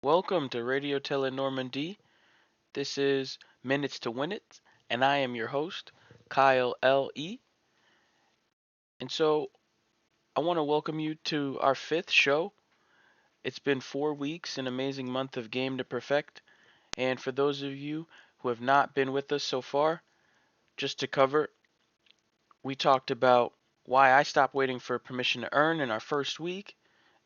Welcome to Radio Tele Normandie. This is Minutes to Win It, and I am your host, Kyle L.E. And so I want to welcome you to our fifth show. It's been 4 weeks, an amazing month of Game to Perfect. And for those of you who have not been with us so far, just to cover, we talked about why I stopped waiting for permission to earn in our first week.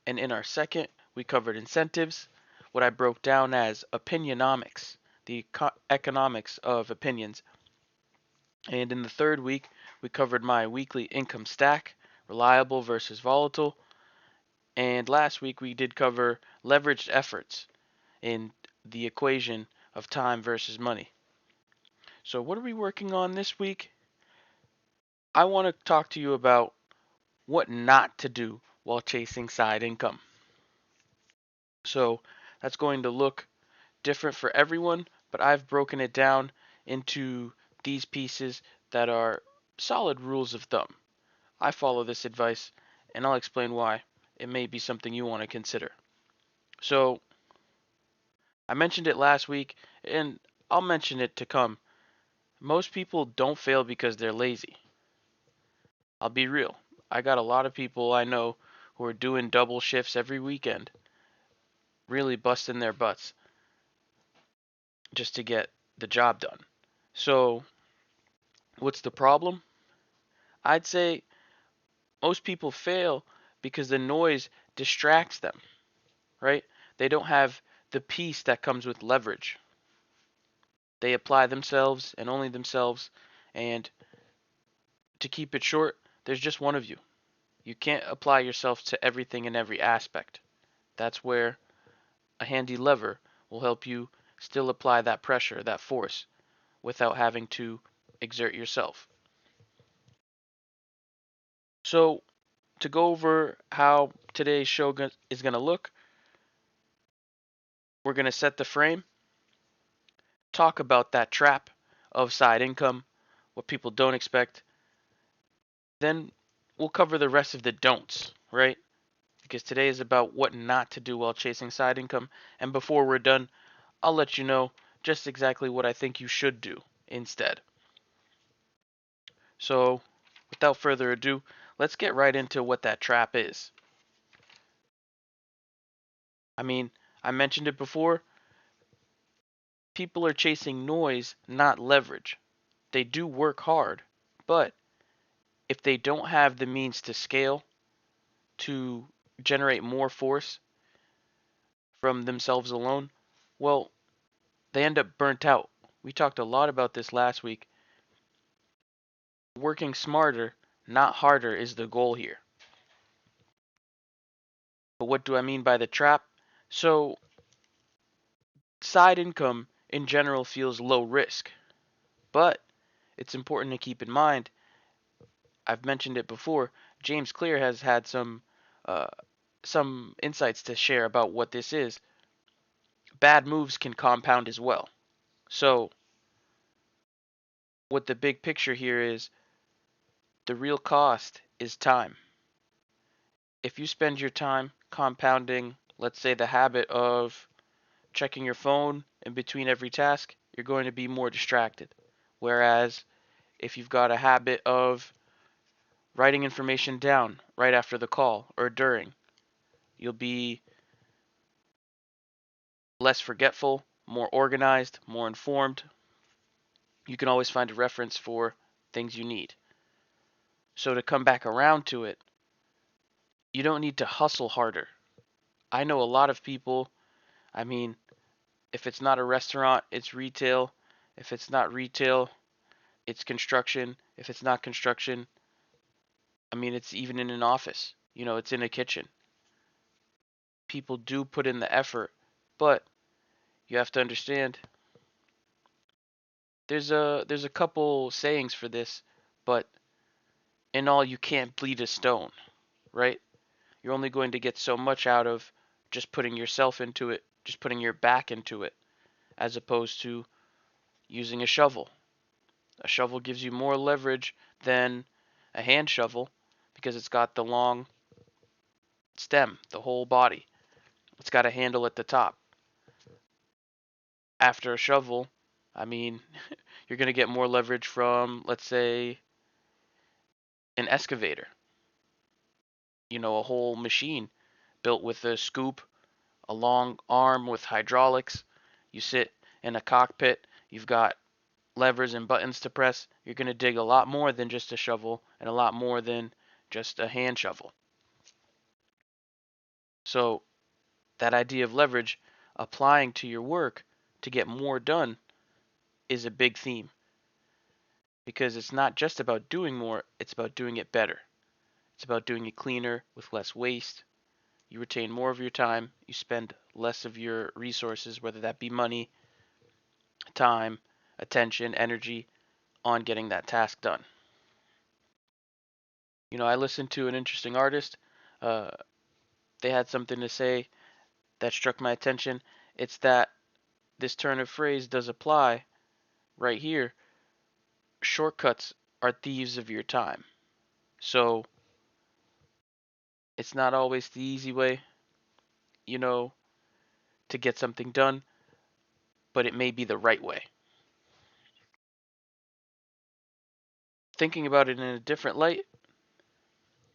And in our second, we covered incentives, what I broke down as opinionomics, the economics of opinions. And in the third week, we covered my weekly income stack, reliable versus volatile. And last week, we did cover leveraged efforts in the equation of time versus money. So, what are we working on this week? I want to talk to you about what not to do while chasing side income. So, that's going to look different for everyone, but I've broken it down into these pieces that are solid rules of thumb. I follow this advice, and I'll explain why it may be something you want to consider. So, I mentioned it last week, and I'll mention it to come. Most people don't fail because they're lazy. I'll be real. I got a lot of people I know who are doing double shifts every weekend, really busting their butts just to get the job done. So, what's the problem? I'd say most people fail because the noise distracts them, right? They don't have the peace that comes with leverage. They apply themselves and only themselves, and to keep it short, there's just one of you. You can't apply yourself to everything in every aspect. That's where a handy lever will help you still apply that pressure, that force, without having to exert yourself. So, to go over how today's show is going to look, we're going to set the frame, talk about that trap of side income, what people don't expect. Then we'll cover the rest of the don'ts, right? Because today is about what not to do while chasing side income. And before we're done, I'll let you know just exactly what I think you should do instead. So, without further ado, let's get right into what that trap is. I mean, I mentioned it before. People are chasing noise, not leverage. They do work hard, but if they don't have the means to scale, to generate more force from themselves alone, well, they end up burnt out. We talked a lot about this last week. Working smarter, not harder, is the goal here. But what do I mean by the trap? So, side income in general feels low risk, but it's important to keep in mind. I've mentioned it before. James Clear has had uh, some insights to share about what this is. Bad moves can compound as well. So, what the big picture here is, the real cost is time. If you spend your time compounding, let's say, the habit of checking your phone in between every task, you're going to be more distracted. Whereas if you've got a habit of writing information down right after the call or during, you'll be less forgetful, more organized, more informed. You can always find a reference for things you need. So to come back around to it, you don't need to hustle harder. I know a lot of people, I mean, if it's not a restaurant, it's retail. If it's not retail, it's construction. If it's not construction, I mean, it's even in an office. It's in a kitchen. People do put in the effort, but you have to understand there's a couple sayings for this, but in all you can't bleed a stone, right? You're only going to get so much out of just putting yourself into it, just putting your back into it, as opposed to using a shovel. A shovel gives you more leverage than a hand shovel because it's got the long stem, the whole body. It's got a handle at the top. After a shovel, I mean, you're going to get more leverage from, let's say, an excavator. A whole machine built with a scoop, a long arm with hydraulics. You sit in a cockpit, you've got levers and buttons to press. You're going to dig a lot more than just a shovel and a lot more than just a hand shovel. So, that idea of leverage applying to your work to get more done is a big theme because it's not just about doing more, it's about doing it better. It's about doing it cleaner with less waste. You retain more of your time, you spend less of your resources, whether that be money, time, attention, energy, on getting that task done. I listened to an interesting artist. Uh, they had something to say that struck my attention. It's that this turn of phrase does apply right here. Shortcuts are thieves of your time. So it's not always the easy way, you know, to get something done, but it may be the right way. Thinking about it in a different light,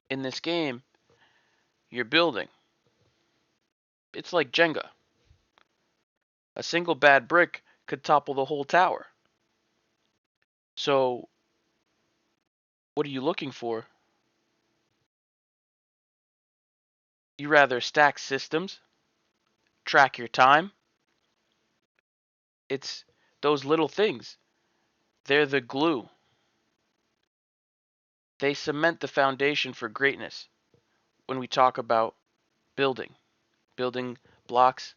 in this game, you're building. It's like Jenga. A single bad brick could topple the whole tower. So, what are you looking for? You rather stack systems, track your time. It's those little things. They're the glue. They cement the foundation for greatness when we talk about building blocks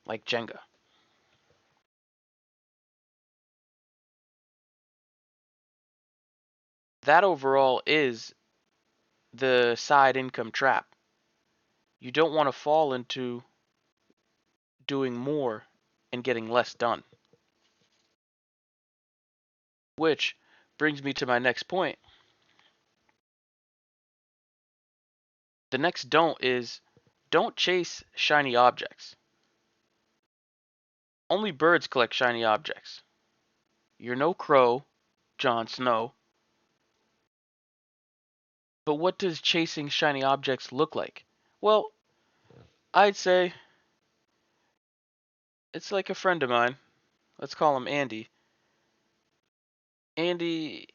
like Jenga. That overall is the side income trap. You don't want to fall into doing more and getting less done. Which brings me to my next point. The next don't is don't chase shiny objects. Only birds collect shiny objects. You're no crow, Jon Snow. But what does chasing shiny objects look like? Well, I'd say it's like a friend of mine. Let's call him Andy. Andy,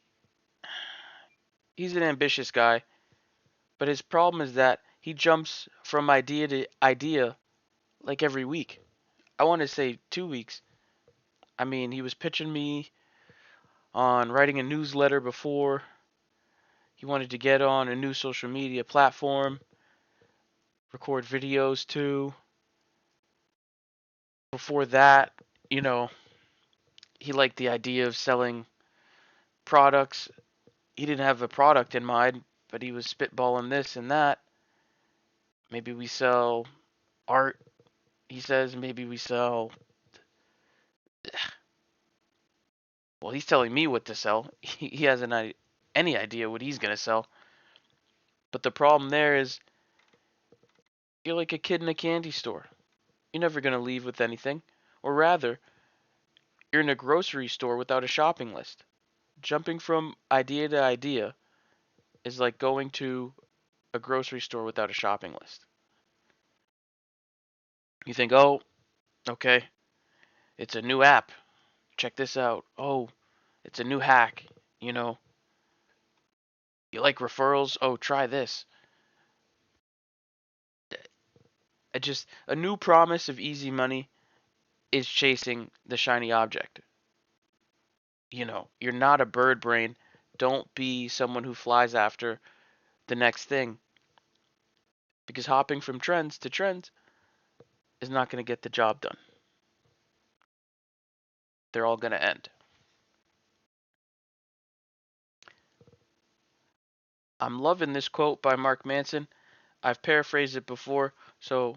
he's an ambitious guy, but his problem is that he jumps from idea to idea like every week. I want to say 2 weeks. I mean, he was pitching me on writing a newsletter before. He wanted to get on a new social media platform, record videos too. Before that, you know, he liked the idea of selling products. He didn't have a product in mind, but he was spitballing this and that. Maybe we sell art, he says. Maybe we sell. Well, he's telling me what to sell. He hasn't any idea what he's going to sell. But the problem there is you're like a kid in a candy store. You're never going to leave with anything. Or rather, you're in a grocery store without a shopping list. Jumping from idea to idea is like going to a grocery store without a shopping list. You think, oh, okay, it's a new app. Check this out. Oh, it's a new hack. You know, you like referrals? Oh, try this. Just a new promise of easy money is chasing the shiny object. You're not a bird brain. Don't be someone who flies after the next thing because hopping from trends to trends is not going to get the job done. They're all going to end. I'm loving this quote by Mark Manson. I've paraphrased it before, so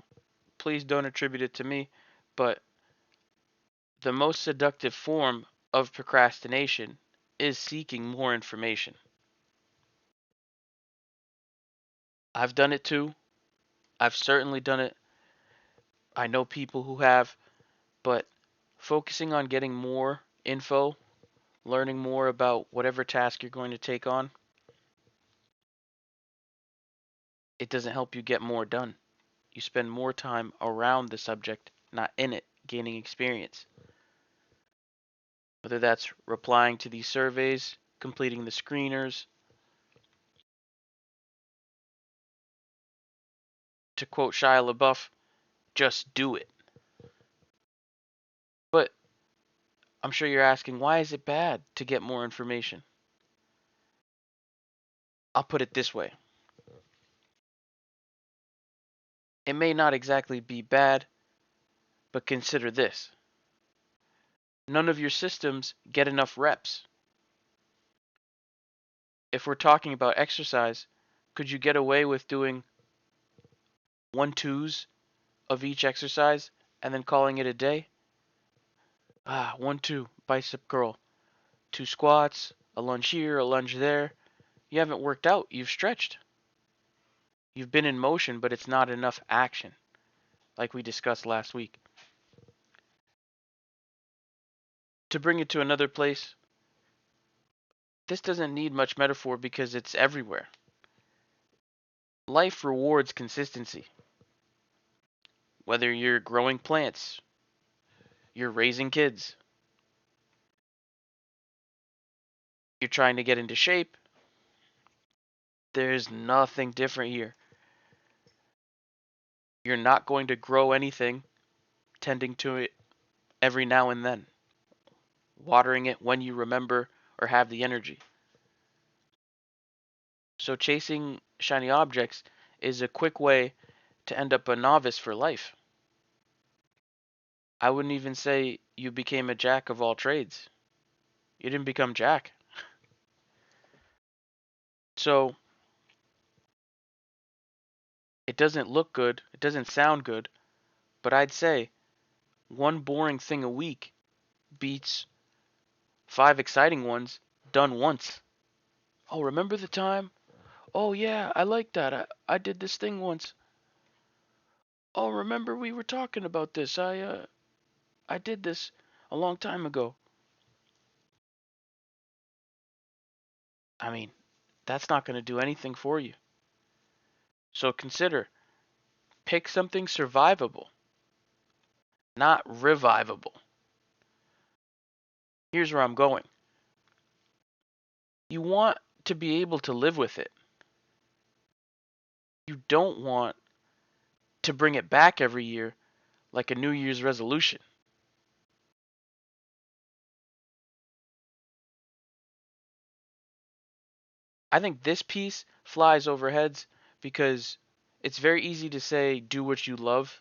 please don't attribute it to me. But the most seductive form of procrastination is seeking more information. I've done it too. I've certainly done it. I know people who have, but focusing on getting more info, learning more about whatever task you're going to take on, it doesn't help you get more done. You spend more time around the subject, not in it, gaining experience. Whether that's replying to these surveys, completing the screeners, to quote Shia LaBeouf, just do it. But I'm sure you're asking, why is it bad to get more information? I'll put it this way. It may not exactly be bad, but consider this. None of your systems get enough reps. If we're talking about exercise, could you get away with doing 1-2s of each exercise and then calling it a day? 1-2, bicep curl, 2 squats, a lunge here, a lunge there. You haven't worked out, you've stretched. You've been in motion, but it's not enough action, like we discussed last week. To bring it to another place, this doesn't need much metaphor because it's everywhere. Life rewards consistency. Whether you're growing plants, you're raising kids, you're trying to get into shape, there's nothing different here. You're not going to grow anything tending to it every now and then, watering it when you remember or have the energy. So chasing shiny objects is a quick way to end up a novice for life. I wouldn't even say you became a jack of all trades. You didn't become Jack. So it doesn't look good, it doesn't sound good, but I'd say one boring thing a week beats 5 exciting ones done once. Oh, remember the time? Oh yeah, I like that. I did this thing once. Oh, remember we were talking about this. I did this a long time ago. I mean, that's not going to do anything for you. So consider, pick something survivable, not revivable. Here's where I'm going. You want to be able to live with it. You don't want to bring it back every year like a New Year's resolution. I think this piece flies over heads because it's very easy to say, do what you love.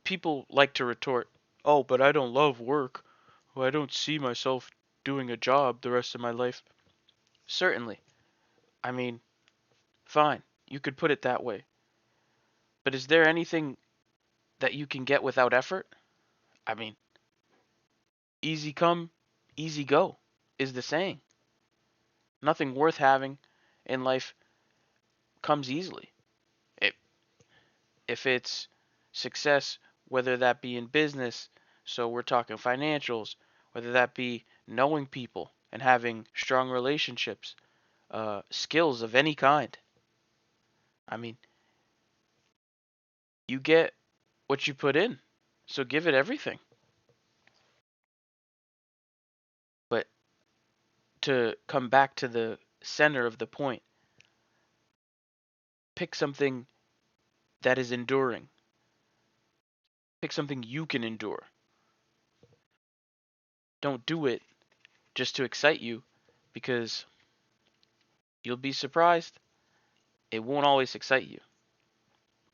People like to retort, oh, but I don't love work. Well, I don't see myself doing a job the rest of my life. Certainly. I mean, fine. You could put it that way. But is there anything that you can get without effort? I mean, easy come, easy go is the saying. Nothing worth having in life comes easily. It, if it's success, whether that be in business, so we're talking financials, whether that be knowing people and having strong relationships, skills of any kind. I mean, you get what you put in, so give it everything. But to come back to the center of the point, pick something that is enduring. Pick something you can endure. Don't do it just to excite you because you'll be surprised. It won't always excite you.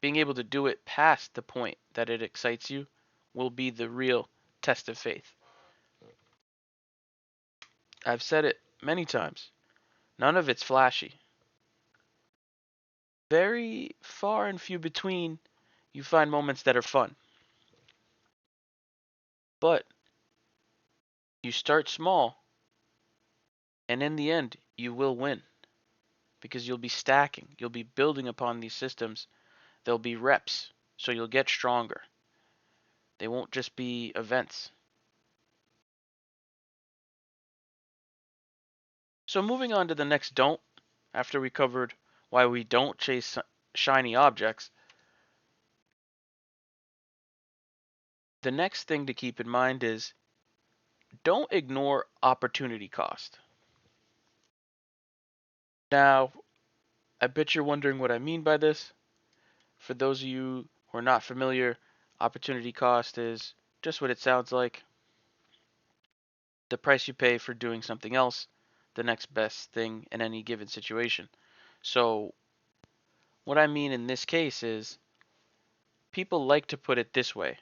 Being able to do it past the point that it excites you will be the real test of faith. I've said it many times. None of it's flashy. Very far and few between you find moments that are fun. But you start small, and in the end, you will win because you'll be stacking, you'll be building upon these systems. There'll be reps, so you'll get stronger. They won't just be events. So moving on to the next don't, after we covered why we don't chase shiny objects, the next thing to keep in mind is don't ignore opportunity cost. Now, I bet you're wondering what I mean by this. For those of you who are not familiar, opportunity cost is just what it sounds like, the price you pay for doing something else, the next best thing in any given situation. So, what I mean in this case is people like to put it this way.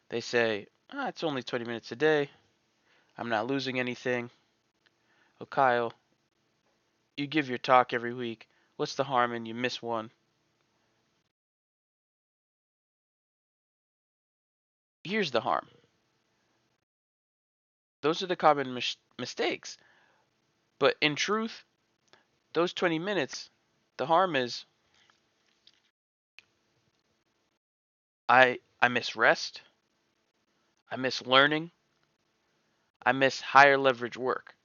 They say, it's only 20 minutes a day. I'm not losing anything. Oh, Kyle, you give your talk every week. What's the harm in you miss one? Here's the harm. Those are the common mistakes. But in truth, those 20 minutes, the harm is I miss rest, I miss learning, I miss higher leverage work,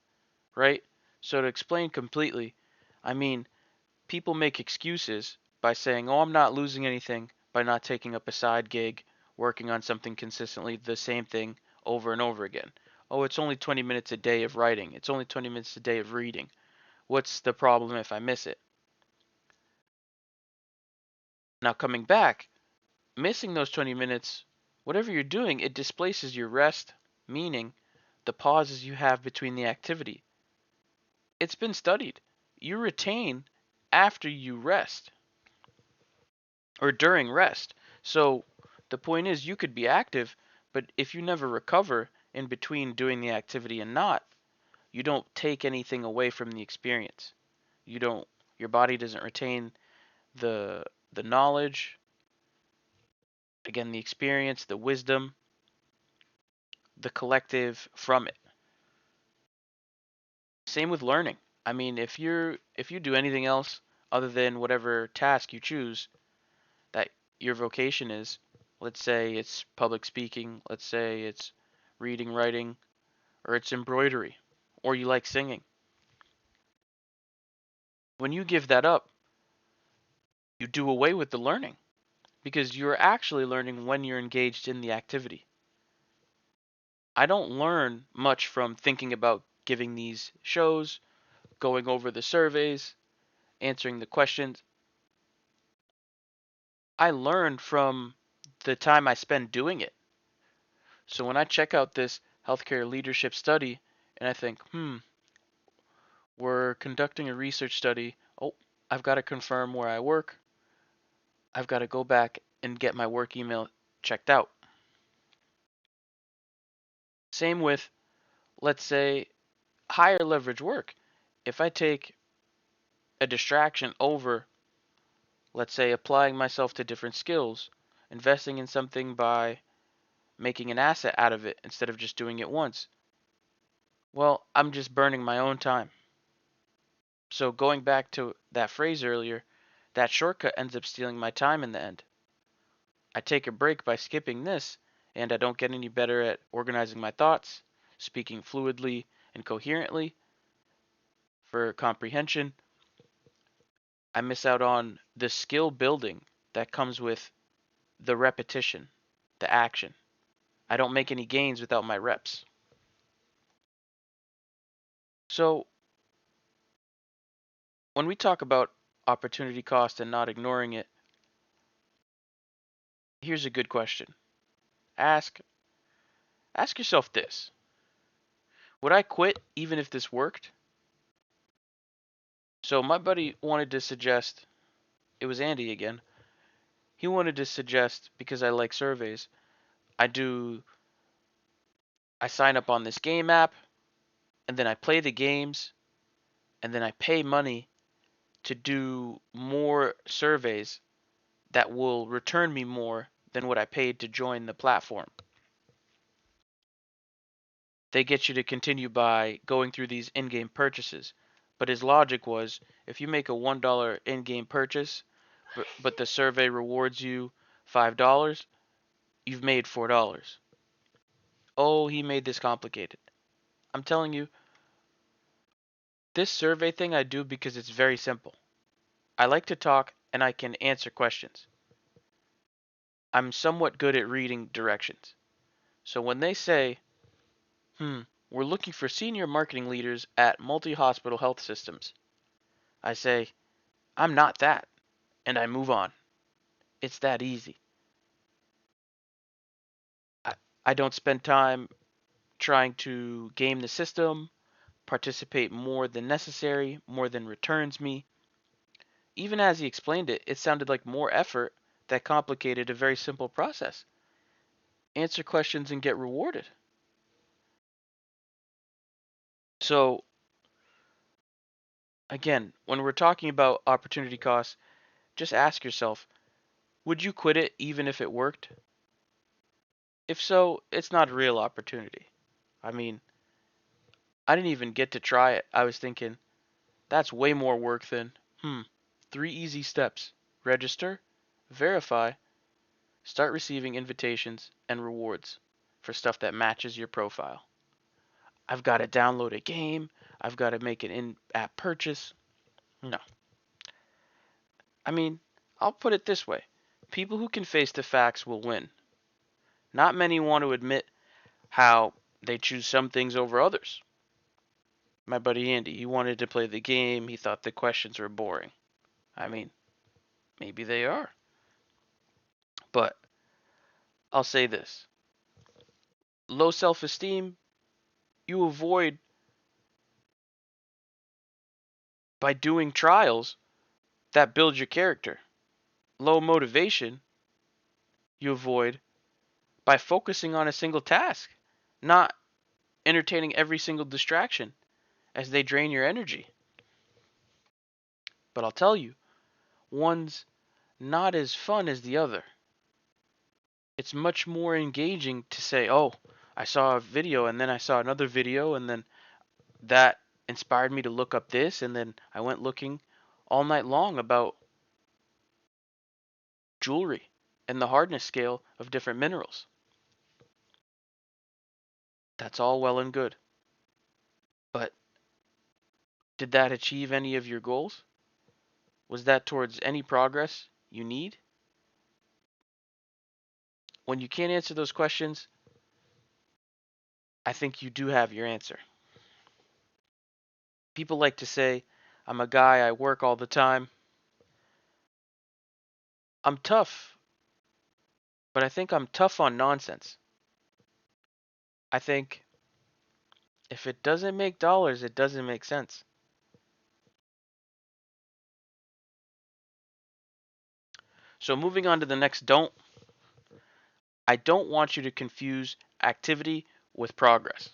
right? So to explain completely, I mean, people make excuses by saying, "Oh, I'm not losing anything by not taking up a side gig, working on something consistently, the same thing over and over again. Oh, it's only 20 minutes a day of writing. It's only 20 minutes a day of reading. What's the problem if I miss it?" Now coming back, missing those 20 minutes, whatever you're doing, it displaces your rest, meaning the pauses you have between the activity. It's been studied. You retain after you rest or during rest. So the point is, you could be active, but if you never recover in between doing the activity and not, you don't take anything away from the experience. You don't, your body doesn't retain the the knowledge, again, the experience, the wisdom, the collective from it. Same with learning. I mean, if you do anything else other than whatever task you choose that your vocation is, let's say it's public speaking, let's say it's reading, writing, or it's embroidery, or you like singing. When you give that up, you do away with the learning because you're actually learning when you're engaged in the activity. I don't learn much from thinking about giving these shows, going over the surveys, answering the questions. I learn from the time I spend doing it. So when I check out this healthcare leadership study and I think, we're conducting a research study. Oh, I've got to confirm where I work. I've got to go back and get my work email checked out. Same with, let's say, higher leverage work. If I take a distraction over, let's say, applying myself to different skills, investing in something by making an asset out of it instead of just doing it once, well, I'm just burning my own time. So going back to that phrase earlier, that shortcut ends up stealing my time in the end. I take a break by skipping this, and I don't get any better at organizing my thoughts, speaking fluidly and coherently for comprehension. I miss out on the skill building that comes with the repetition, the action. I don't make any gains without my reps. So, when we talk about opportunity cost and not ignoring it, here's a good question. Ask ask yourself this. Would I quit even if this worked? So my buddy wanted to suggest, it was Andy again. He wanted to suggest, because I like surveys, I do I sign up on this game app and then I play the games and then I pay money to do more surveys that will return me more than what I paid to join the platform. They get you to continue by going through these in-game purchases. But his logic was, if you make a $1 in-game purchase, but the survey rewards you $5, you've made $4. Oh, he made this complicated. I'm telling you, This survey thing I do because it's very simple. I like to talk and I can answer questions. I'm somewhat good at reading directions. So when they say, we're looking for senior marketing leaders at multi-hospital health systems, I say, I'm not that, and I move on. It's that easy. I, I don't spend time trying to game the system, participate more than necessary, more than returns me. Even as he explained it, it sounded like more effort that complicated a very simple process. Answer questions and get rewarded. So, again, when we're talking about opportunity costs, just ask yourself, would you quit it even if it worked? If so, it's not a real opportunity. I mean, I didn't even get to try it. I was thinking, that's way more work than, 3 easy steps. Register, verify, start receiving invitations and rewards for stuff that matches your profile. I've got to download a game. I've got to make an in-app purchase. No. I mean, I'll put it this way. People who can face the facts will win. Not many want to admit how they choose some things over others. My buddy Andy, he wanted to play the game. He thought the questions were boring. I mean, maybe they are. But I'll say this. Low self-esteem, you avoid by doing trials that build your character. Low motivation, you avoid by focusing on a single task, not entertaining every single distraction as they drain your energy. But I'll tell you, one's not as fun as the other. It's much more engaging to say, oh, I saw a video and then I saw another video and then that inspired me to look up this and then I went looking all night long about jewelry and the hardness scale of different minerals. That's all well and good. But did that achieve any of your goals? Was that towards any progress you need? When you can't answer those questions, I think you do have your answer. People like to say, I'm a guy, I work all the time. I'm tough, but I think I'm tough on nonsense. I think if it doesn't make dollars, it doesn't make sense. So moving on to the next don't, I don't want you to confuse activity with progress.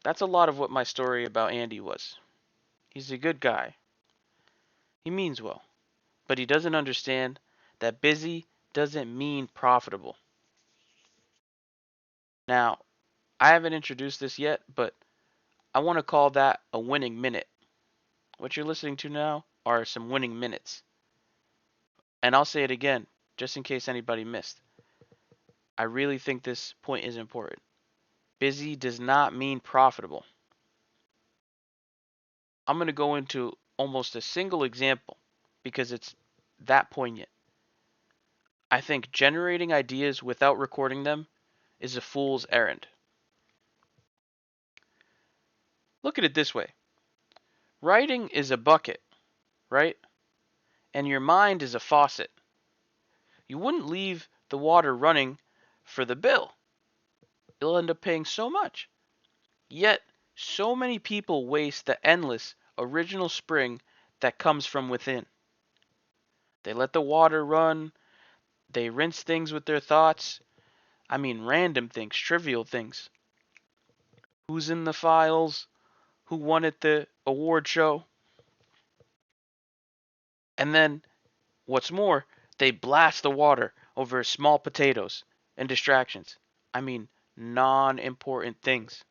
That's a lot of what my story about Andy was. He's a good guy. He means well, but he doesn't understand that busy doesn't mean profitable. Now, I haven't introduced this yet, but I want to call that a winning minute. What you're listening to now are some winning minutes. And I'll say it again, just in case anybody missed. I really think this point is important. Busy does not mean profitable. I'm going to go into almost a single example because it's that poignant. I think generating ideas without recording them is a fool's errand. Look at it this way. Writing is a bucket, right? And your mind is a faucet. You wouldn't leave the water running for the bill. You'll end up paying so much. Yet, so many people waste the endless original spring that comes from within. They let the water run, they rinse things with their thoughts. I mean, random things, trivial things. Who's in the files? Who won at the award show? And then, what's more, they blast the water over small potatoes and distractions. I mean, non-important things.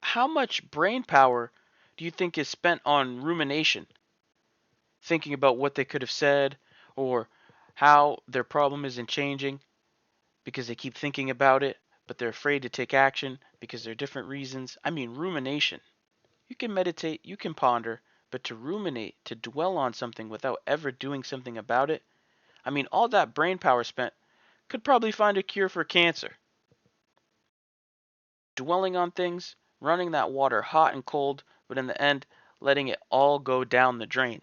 How much brain power do you think is spent on rumination? Thinking about what they could have said or how their problem isn't changing because they keep thinking about it, but they're afraid to take action because there are different reasons. I mean, rumination. You can meditate, you can ponder, but to ruminate, to dwell on something without ever doing something about it, I mean, all that brain power spent could probably find a cure for cancer. Dwelling on things, running that water hot and cold, but in the end, letting it all go down the drain.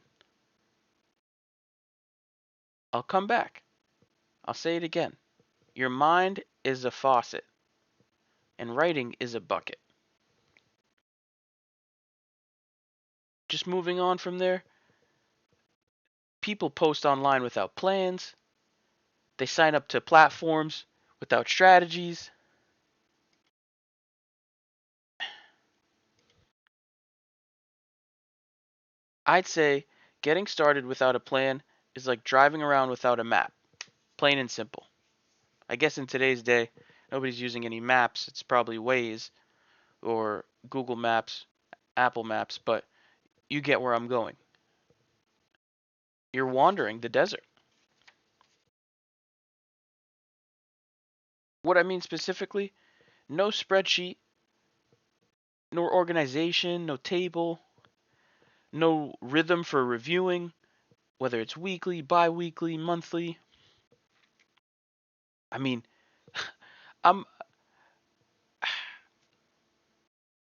I'll come back. I'll say it again. Your mind is a faucet, and writing is a bucket. Just moving on from there, people post online without plans. They sign up to platforms without strategies. I'd say getting started without a plan is like driving around without a map. Plain and simple. I guess in today's day, nobody's using any maps. It's probably Waze or Google Maps, Apple Maps, but you get where I'm going. You're wandering the desert. What I mean specifically, no spreadsheet, no organization, no table, no rhythm for reviewing, whether it's weekly, bi weekly, monthly. I mean, I'm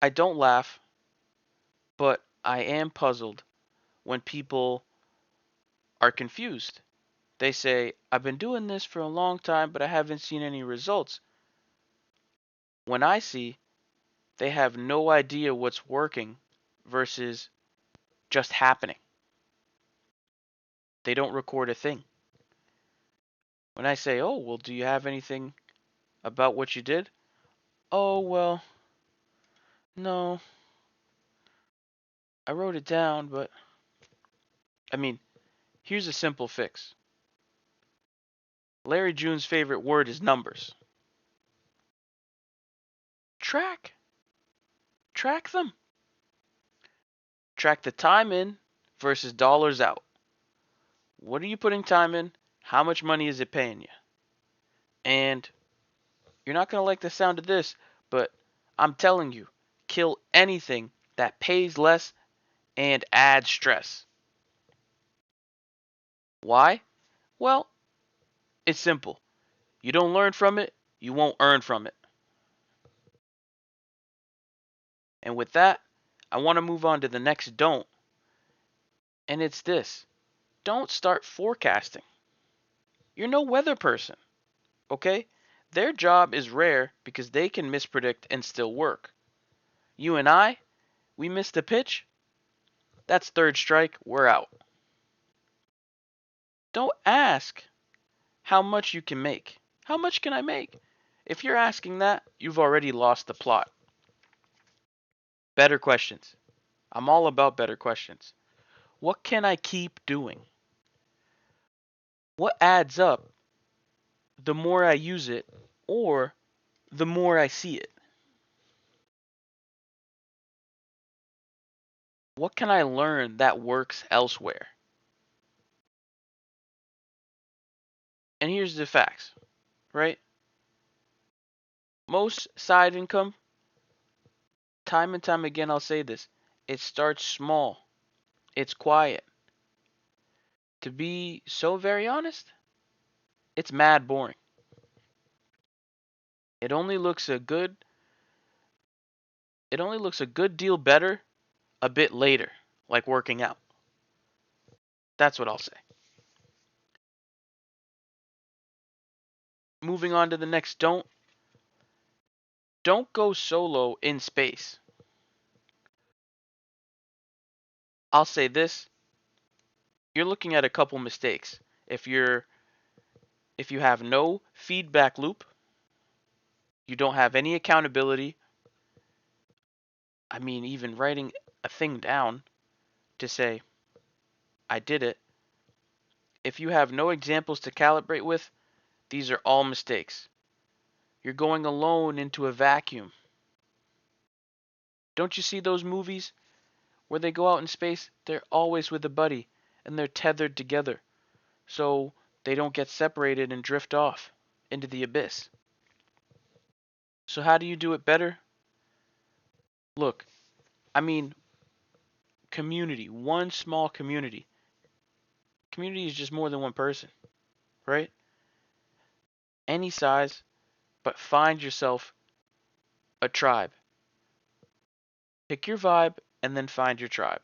I don't laugh, but I am puzzled when people are confused. They say, I've been doing this for a long time, but I haven't seen any results. When I see they have no idea what's working versus just happening, they don't record a thing. When I say, oh, well, do you have anything about what you did? Oh, well, no, I wrote it down, but I mean, here's a simple fix. Larry June's favorite word is numbers. Track. Track them. Track the time in versus dollars out. What are you putting time in? How much money is it paying you? And you're not going to like the sound of this, but I'm telling you, kill anything that pays less and adds stress. Why? Well, it's simple. You don't learn from it, you won't earn from it. And with that, I want to move on to the next don't. And it's this: don't start forecasting. You're no weather person, okay? Their job is rare because they can mispredict and still work. You and I, we missed a pitch. That's third strike, we're out. Don't ask how much you can make. How much can I make? If you're asking that, you've already lost the plot. Better questions. I'm all about better questions. What can I keep doing? What adds up the more I use it or the more I see it? What can I learn that works elsewhere? And here's the facts, right? Most side income, time and time again, I'll say this, it starts small, it's quiet. To be so very honest, it's mad boring. It only looks a good it only looks a good deal better a bit later, like working out. That's what I'll say. Moving on to the next don't go solo in space. I'll say this, you're looking at a couple mistakes. If you're if you have no feedback loop, you don't have any accountability. I mean, even writing a thing down to say I did it. If you have no examples to calibrate with, these are all mistakes. You're going alone into a vacuum. Don't you see those movies where they go out in space? They're always with a buddy and they're tethered together so they don't get separated and drift off into the abyss. So how do you do it better? Look, I mean, community, one small community. Community is just more than one person, right? Any size, but find yourself a tribe. Pick your vibe and then find your tribe.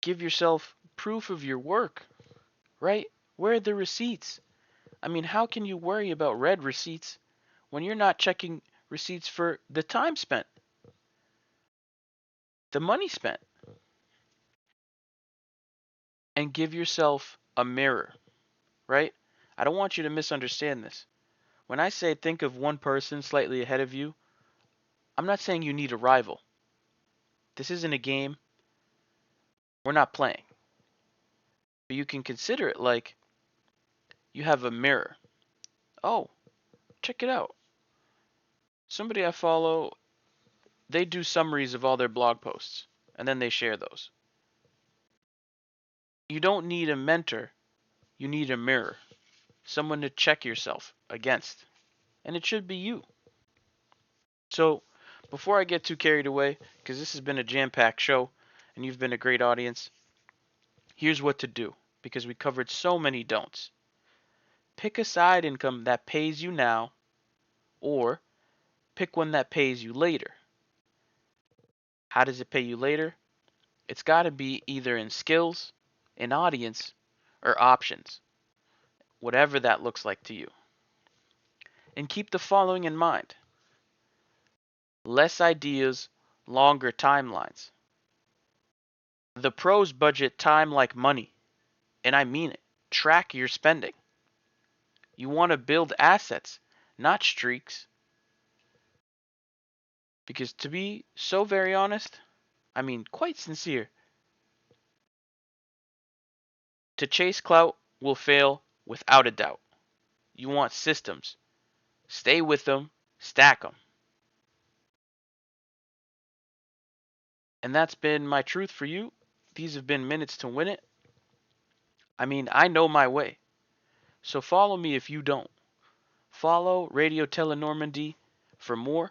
Give yourself proof of your work, right? Where are the receipts? I mean, how can you worry about red receipts when you're not checking receipts for the time spent, the money spent? And give yourself a mirror, right? I don't want you to misunderstand this. When I say think of one person slightly ahead of you, I'm not saying you need a rival. This isn't a game. We're not playing. But you can consider it like you have a mirror. Oh, check it out. Somebody I follow, they do summaries of all their blog posts, and then they share those. You don't need a mentor, you need a mirror. Someone to check yourself against. And it should be you. So, before I get too carried away, because this has been a jam-packed show, and you've been a great audience, here's what to do, because we covered so many don'ts. Pick a side income that pays you now, or pick one that pays you later. How does it pay you later? It's got to be either in skills, in audience, or options, whatever that looks like to you. And keep the following in mind. Less ideas, longer timelines. The pros budget time like money, and I mean it. Track your spending. You want to build assets, not streaks. Because to be so very honest, I mean quite sincere, to chase clout will fail without a doubt. You want systems. Stay with them, stack them. And that's been my truth for you. These have been minutes to win it. I mean, I know my way. So follow me if you don't. Follow Radio Tele Normandie for more,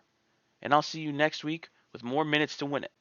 and I'll see you next week with more minutes to win it.